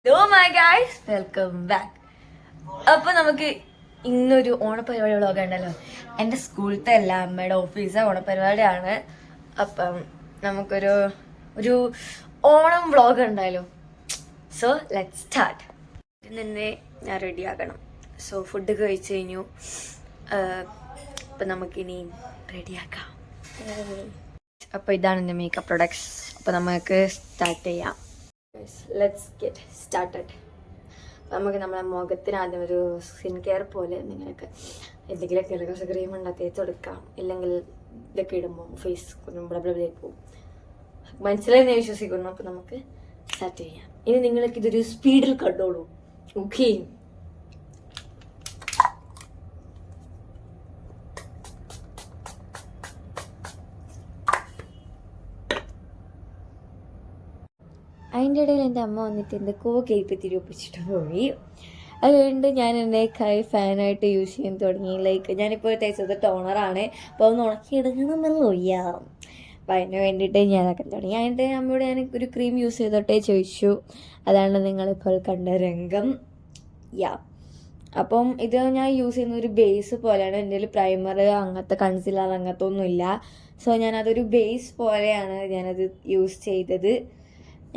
Hello my guys, welcome back. അപ്പൊ നമുക്ക് ഇന്നൊരു ഓണപരിപാടി വ്ളോഗ് ഉണ്ടല്ലോ. എൻ്റെ സ്കൂളത്തെ അല്ല, അമ്മയുടെ ഓഫീസിലെ ഓണപരിപാടിയാണ്. അപ്പം നമുക്കൊരു ഓണം വ്ളോഗ് ഉണ്ടായല്ലോ. So let's start. തന്നെ ഞാൻ റെഡി ആക്കണം. സോ ഫുഡ് കഴിച്ചു കഴിഞ്ഞു. അപ്പം നമുക്കിനി റെഡിയാക്കാം. അപ്പോൾ ഇതാണ് എൻ്റെ മേക്കപ്പ് പ്രൊഡക്ട്സ്. അപ്പോൾ നമുക്ക് സ്റ്റാർട്ട് ചെയ്യാം. Let's get started. നമുക്ക് നമ്മുടെ മുഖത്തിന് ആദ്യം ഒരു സ്കിൻ കെയർ പോലെ എന്തെങ്കിലുമൊക്കെ കുറച്ച് ക്രീം ഉണ്ടാക്കി തേച്ച് കൊടുക്കാം. ഇല്ലെങ്കിൽ ഇതൊക്കെ ഇടുമ്പോൾ ഫേസ് കുറഞ്ഞും ബ്ലബ്ലേക്ക് പോകും. മനസ്സിലായി ഞാൻ വിശ്വസിക്കുന്നു. അപ്പോൾ നമുക്ക് സ്റ്റാർട്ട് ചെയ്യാം. ഇനി നിങ്ങൾക്ക് ഇതൊരു സ്പീഡിൽ കണ്ടോളൂ. ഓക്കെ, അതിൻ്റെ ഇടയിൽ എൻ്റെ അമ്മ വന്നിട്ട് എന്തൊക്കെയോ കേക്ക് തിരിപ്പിച്ചിട്ട് പോയി. അതുകൊണ്ട് ഞാൻ എൻ്റെ കൈ ഫാനായിട്ട് യൂസ് ചെയ്യാൻ തുടങ്ങി. ഞാനിപ്പോൾ തേച്ചത് ടോണറാണ്. അപ്പോൾ ഒന്ന് ഉണക്കിയെടുക്കണമെന്നല്ലോ ചെയ്യാം. അപ്പോൾ അതിന് വേണ്ടിയിട്ട് ഞാനൊക്കെ തുടങ്ങി. അതിൻ്റെ അമ്മയോട് ഞാൻ ഒരു ക്രീം യൂസ് ചെയ്തോട്ടേ ചോദിച്ചു. അതാണ് നിങ്ങളിപ്പോൾ കണ്ട രംഗം. അപ്പം ഇത് ഞാൻ യൂസ് ചെയ്യുന്ന ഒരു ബേസ് പോലെയാണ്. എൻ്റെ ഒരു പ്രൈമർ അങ്ങനത്തെ കൺസീലർ അങ്ങനത്തെ ഒന്നുമില്ല. സോ ഞാനതൊരു ബേസ് പോലെയാണ് ഞാനത് യൂസ് ചെയ്തത്.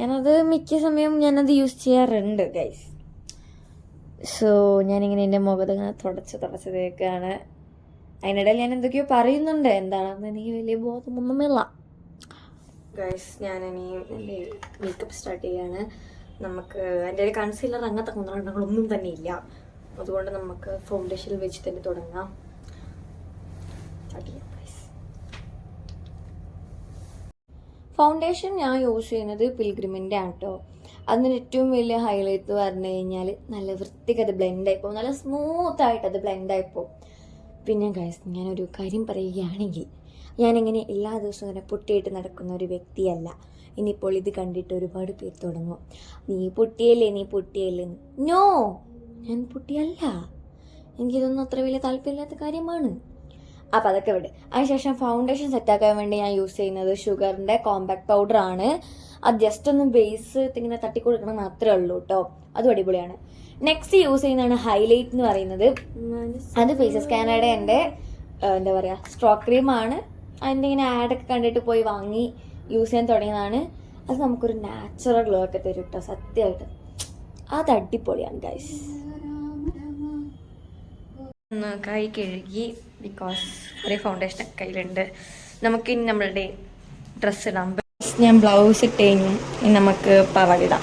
ഞാനത് മിക്ക സമയം ഞാനത് യൂസ് ചെയ്യാറുണ്ട് ഗൈസ്. സോ ഞാനിങ്ങനെ എൻ്റെ മുഖത്ത് ഇങ്ങനെ തുടച്ച് തേക്കാണ്. അതിനിടയിൽ ഞാൻ എന്തൊക്കെയോ പറയുന്നുണ്ട്, എന്താണെന്ന് എനിക്ക് വലിയ ബോധമൊന്നുമില്ല ഗൈസ്. ഞാനിനി എൻ്റെ മേക്കപ്പ് സ്റ്റാർട്ട് ചെയ്യാണ്. നമുക്ക് എൻ്റെ ഒരു കൺസീലർ അങ്ങനത്തെ കുന്ത്രണ്ടങ്ങളൊന്നും തന്നെ ഇല്ല. അതുകൊണ്ട് നമുക്ക് ഫൗണ്ടേഷനിൽ വെച്ച് തന്നെ തുടങ്ങാം. സ്റ്റാർട്ട് ചെയ്യാം. ഫൗണ്ടേഷൻ ഞാൻ യൂസ് ചെയ്യുന്നത് പിൽഗ്രിമിൻ്റെ ആണ് കേട്ടോ. അതിന് ഏറ്റവും വലിയ ഹൈലൈറ്റ് പറഞ്ഞു കഴിഞ്ഞാൽ നല്ല വൃത്തിക്ക് അത് ബ്ലെൻഡായിപ്പോൾ, നല്ല സ്മൂത്തായിട്ട് അത് ബ്ലെൻഡായിപ്പോൾ. പിന്നെ ഗൈസ്, ഞാനൊരു കാര്യം പറയുകയാണെങ്കിൽ, ഞാനിങ്ങനെ എല്ലാ ദിവസവും ഇങ്ങനെ പൊട്ടിയിട്ട് നടക്കുന്ന ഒരു വ്യക്തിയല്ല. ഇനിയിപ്പോൾ ഇത് കണ്ടിട്ട് ഒരുപാട് പേര് തുടങ്ങും, നീ പൊട്ടിയല്ലേ. നോ, ഞാൻ പൊട്ടിയല്ല. എനിക്കിതൊന്നും അത്ര വലിയ താല്പര്യമില്ലാത്ത കാര്യമാണ്. അപ്പോൾ അതൊക്കെ വിട്. അതിനുശേഷം ഫൗണ്ടേഷൻ സെറ്റാക്കാൻ വേണ്ടി ഞാൻ യൂസ് ചെയ്യുന്നത് ഷുഗറിൻ്റെ കോമ്പാക്ട് പൗഡറാണ്. അത് ജസ്റ്റ് ഒന്ന് ബേസ് ഇങ്ങനെ തട്ടി കൊടുക്കണം മാത്രമേ ഉള്ളൂ കേട്ടോ. അതും അടിപൊളിയാണ്. നെക്സ്റ്റ് യൂസ് ചെയ്യുന്നതാണ് ഹൈലൈറ്റ് എന്ന് പറയുന്നത്. അത് ഫേസസ് കാനഡയുടെ എൻ്റെ എന്താ പറയുക സ്ട്രോക്ക് ക്രീമാണ്. അതിൻ്റെ ഇങ്ങനെ ആഡൊക്കെ കണ്ടിട്ട് പോയി വാങ്ങി യൂസ് ചെയ്യാൻ തുടങ്ങിയതാണ്. അത് നമുക്കൊരു നാച്ചുറൽ ഗ്ലോ ഒക്കെ തരും കേട്ടോ. സത്യമായിട്ട് അത് അടിപൊളിയാണ് ഗൈസ്. ഒന്ന് കൈ കഴുകി, ബിക്കോസ് കുറേ ഫൗണ്ടേഷനൊക്കെ കയ്യിലുണ്ട്. നമുക്കിനി നമ്മളുടെ ഡ്രസ്സ് ഇടാം. ഞാൻ ബ്ലൗസ് ഇട്ട് കഴിഞ്ഞു. ഇനി നമുക്ക് പാവാട ഇടാം.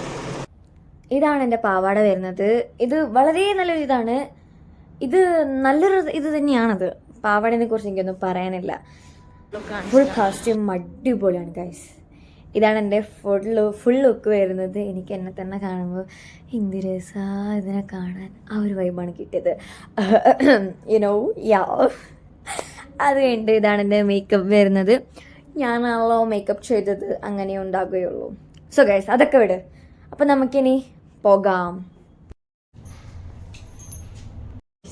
ഇതാണ് എൻ്റെ പാവാട വരുന്നത്. ഇത് വളരെ നല്ലൊരു ഇതാണ്. ഇത് നല്ലൊരു ഇത് തന്നെയാണത്. പാവാടയെ കുറിച്ച് എനിക്കൊന്നും പറയാനില്ല. ഫുൾ കോസ്റ്റ്യൂം അടിപൊളിയാണ് ഗൈസ്. ഇതാണ് എൻ്റെ ഫുൾ ലുക്ക് വരുന്നത്. എനിക്ക് എന്നെ തന്നെ കാണുമ്പോൾ എന്ത് രസമാണ് ഇതിനെ കാണാൻ. ആ ഒരു വൈബാണ് കിട്ടിയത്. അത് കഴിഞ്ഞിട്ട് ഇതാണ് എൻ്റെ മേക്കപ്പ് വരുന്നത്. ഞാനാണല്ലോ മേക്കപ്പ് ചെയ്തത്, അങ്ങനെ ഉണ്ടാകുകയുള്ളൂ. സോ ഗൈസ്, അതൊക്കെ വിട്. അപ്പം നമുക്കിനി പോകാം.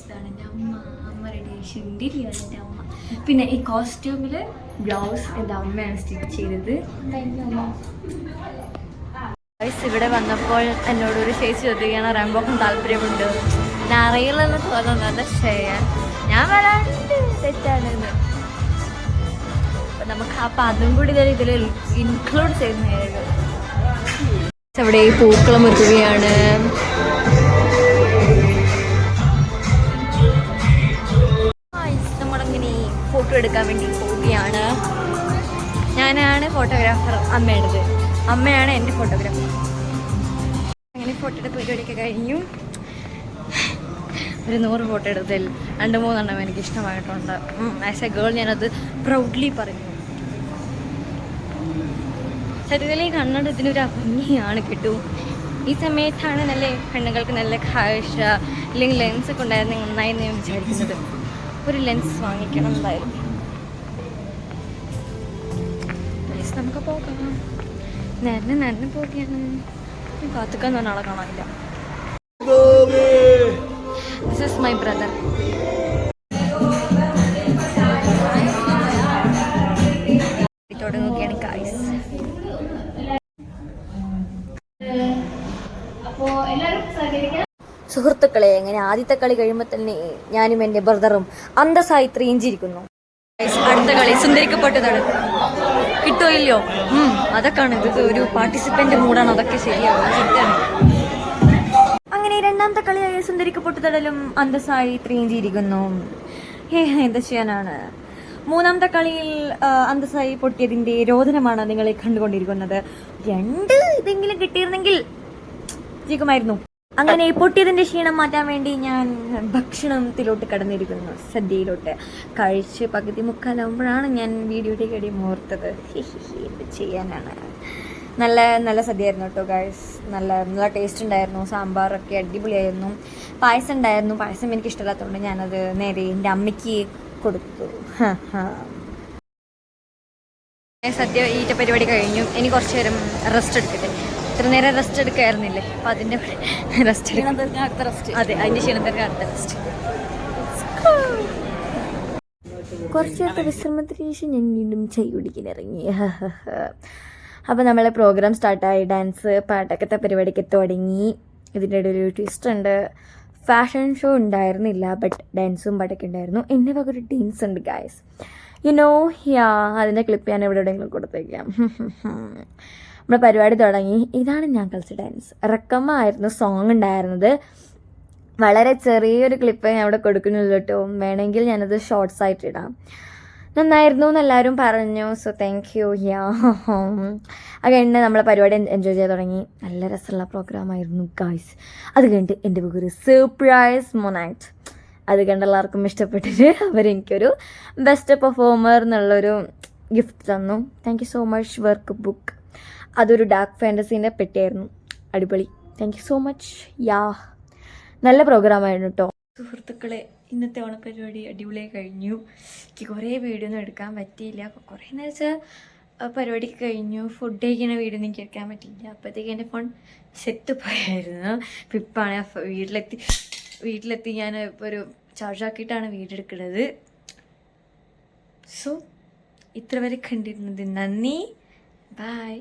ഇതാണ് എൻ്റെ അമ്മ റെഡി. എൻ്റെ അമ്മ. പിന്നെ ഈ കോസ്റ്റ്യൂമിൽ ബ്ലൗസ് എൻ്റെ അമ്മയാണ് സ്റ്റിച്ച് ചെയ്തത്. ഇവിടെ വന്നപ്പോൾ എന്നോടൊരു ചേച്ചി ചോദിക്കുകയാണ് റംബോക്കും താല്പര്യമുണ്ട്. ഞാൻ അറിയില്ലെന്ന് തോന്നുന്നത് ചെയ്യാൻ. ഞാൻ വരാണ്ട് തെറ്റാണെന്ന്. അപ്പം നമുക്ക് അതും കൂടി ഇതിൽ ഇൻക്ലൂഡ് ചെയ്യുന്നതായിരിക്കും. അവിടെ ഈ പൂക്കളം ഒരുക്കുകയാണ്. നമ്മളിങ്ങനെ ഫോട്ടോ എടുക്കാൻ വേണ്ടി പോവുകയാണ്. ഞാനാണ് ഫോട്ടോഗ്രാഫർ, അമ്മയാണ് എൻ്റെ ഫോട്ടോഗ്രാഫർ. അങ്ങനെ ഫോട്ടോ എടുത്ത് പരിപാടിയൊക്കെ കഴിഞ്ഞു. ഒരു 100 ഫോട്ടോ എടുത്തതിൽ 2-3 എനിക്ക് ഇഷ്ടമായിട്ടുണ്ട്. ആസ് എ ഗേൾ ഞാനത് പ്രൗഡ്ലി പറയുന്നു. സത്യത്തിലെ കണ്ണട ഇതിനൊരു ഭംഗിയാണ് കിട്ടും. ഈ സമയത്താണ് നല്ല കണ്ണുകൾക്ക് നല്ല കാഴ്ച. ഇല്ലെങ്കിൽ ലെൻസ് ഒക്കെ ഉണ്ടായിരുന്നെങ്കിൽ നന്നായി ഞാൻ വിചാരിക്കുന്നത്. ഒരു ലെൻസ് വാങ്ങിക്കണം എന്തായാലും. നമുക്ക് പോകാം. നേരെ പോവുകയാണ്. കാത്തുക്കാൻ ഒരാളെ കാണാനില്ല. This is my brother. തുടങ്ങുകയാണ് ഗൈസ്. അപ്പോൾ സുഹൃത്തുക്കളെ, അങ്ങനെ ആദ്യത്തെ കളി കഴിയുമ്പോൾ തന്നെ ഞാനും എൻ്റെ ബ്രദറും അന്തസ്സായി ത്രീഞ്ചിരിക്കുന്നു. അടുത്ത കളി സുന്ദരിക്കപ്പെട്ടതാണ്. കിട്ടോ ഇല്ലയോ? അതൊക്കെയാണ് ഇത്, ഒരു പാർട്ടിസിപ്പന്റ് മൂടാണ്, അതൊക്കെ ശരിയാണ്. അങ്ങനെ രണ്ടാമത്തെ കളിയായ സുന്ദരിക്കപ്പെട്ടതടലും അന്തസ്സായി ത്രീഞ്ചിരിക്കുന്നു. എന്താ ചെയ്യാനാണ്. മൂന്നാമത്തെ കളിയിൽ അന്തസ്സായി പൊട്ടിയതിന്റെ രോദനമാണ് നിങ്ങളെ കണ്ടുകൊണ്ടിരിക്കുന്നത്. 2 ഇതെങ്കിലും കിട്ടിയിരുന്നെങ്കിൽ ജയിക്കുമായിരുന്നു. അങ്ങനെ പൊട്ടിയതിന്റെ ക്ഷീണം മാറ്റാൻ വേണ്ടി ഞാൻ ഭക്ഷണത്തിലോട്ട് കടന്നിരിക്കുന്നു, സദ്യയിലോട്ട്. കഴിച്ച് പകുതി മുക്കാലാവുമ്പോഴാണ് ഞാൻ വീഡിയോയുടെ ഇടയിൽ ഓർത്തത്. എന്ത് ചെയ്യാനാണ്. നല്ല നല്ല സദ്യയായിരുന്നു കേട്ടോ ഗൈസ്. നല്ല ടേസ്റ്റ് ഉണ്ടായിരുന്നു. സാമ്പാറൊക്കെ അടിപൊളിയായിരുന്നു. പായസം ഉണ്ടായിരുന്നു. പായസം എനിക്ക് ഇഷ്ടമില്ലാത്തതുകൊണ്ട് ഞാനത് നേരെ എൻ്റെ അമ്മയ്ക്ക് കൊടുത്തു. സദ്യ ഈറ്റ പരിപാടി കഴിഞ്ഞു. ഇനി കുറച്ച് നേരം റെസ്റ്റ് എടുക്കട്ടെ. ഇത്ര നേരം റെസ്റ്റ് എടുക്കായിരുന്നില്ലേ, അപ്പം അതിൻ്റെ റെസ്റ്റ് അതെ, അതിൻ്റെ ക്ഷീണത്തിൻ്റെ അടുത്ത റെസ്റ്റ്. കുറച്ച് നേരത്തെ വിശ്രമത്തിന് ശേഷം ഞാൻ വീണ്ടും ചായ കുടിക്കാൻ ഇറങ്ങി. അപ്പോൾ നമ്മളെ പ്രോഗ്രാം സ്റ്റാർട്ടായി. ഡാൻസ് പാട്ടൊക്കത്തെ പരിപാടിക്ക് തുടങ്ങി. ഇതിൻ്റെ ഇടയിൽ ഒരു ട്വിസ്റ്റ് ഉണ്ട്. ഫാഷൻ ഷോ ഉണ്ടായിരുന്നില്ല, ബട്ട് ഡാൻസും പാട്ടൊക്കെ ഉണ്ടായിരുന്നു. എൻ്റെ വക ഒരു ഡാൻസ് ഉണ്ട് ഗൈസ്, അതിൻ്റെ ക്ലിപ്പ് ഞാൻ ഇവിടെ എവിടെയെങ്കിലും കൊടുത്തേക്കാം. നമ്മുടെ പരിപാടി തുടങ്ങി. ഇതാണ് ഞാൻ കളിച്ച ഡാൻസ്. റക്കമ്മ ആയിരുന്നു സോങ് ഉണ്ടായിരുന്നത്. വളരെ ചെറിയൊരു ക്ലിപ്പ് ഞാൻ അവിടെ കൊടുക്കുന്നുള്ളൂ കേട്ടോ. വേണമെങ്കിൽ ഞാനത് ഷോർട്സ് ആയിട്ട് ഇടാം. നന്നായിരുന്നു എന്നെല്ലാവരും പറഞ്ഞു. So thank you. അത് കഴിഞ്ഞ് നമ്മളെ പരിപാടി എൻജോയ് ചെയ്ത് തുടങ്ങി. നല്ല രസമുള്ള പ്രോഗ്രാമായിരുന്നു ഗായ്സ്. അത് കഴിഞ്ഞിട്ട് എൻ്റെ ഒരു സർപ്രൈസ് മൊമെന്റ് അത് കണ്ട് എല്ലാവർക്കും ഇഷ്ടപ്പെട്ടിട്ട് അവരെനിക്കൊരു ബെസ്റ്റ് പെർഫോമർ എന്നുള്ളൊരു ഗിഫ്റ്റ് തന്നു. Thank you so much. Work book. അതൊരു ഡാർക്ക് ഫാൻറ്റസീൻ്റെ പെട്ടിയായിരുന്നു. അടിപൊളി. Thank you so much. നല്ല പ്രോഗ്രാമായിരുന്നു കേട്ടോ. സുഹൃത്തുക്കളെ, ഇന്നത്തെ ഓണപ്പരിപാടി അടിപൊളിയായി കഴിഞ്ഞു. എനിക്ക് കുറേ വീഡിയോ ഒന്നും എടുക്കാൻ പറ്റിയില്ല. കുറേ നേരം പരിപാടിക്ക് കഴിഞ്ഞു. ഫുഡ് കഴിക്കുന്ന വീഡിയോ ഒന്നും എനിക്ക് എടുക്കാൻ പറ്റിയില്ല. അപ്പോഴത്തേക്ക് എൻ്റെ ഫോൺ സെറ്റ് പോയായിരുന്നു. അപ്പം ഇപ്പാണ് വീട്ടിലെത്തി ഞാൻ ഇപ്പോൾ ഒരു ചാർജാക്കിയിട്ടാണ് വീഡിയോ എടുക്കുന്നത്. സോ ഇത്ര വരെ കണ്ടിരുന്നത് നന്ദി. ബൈ.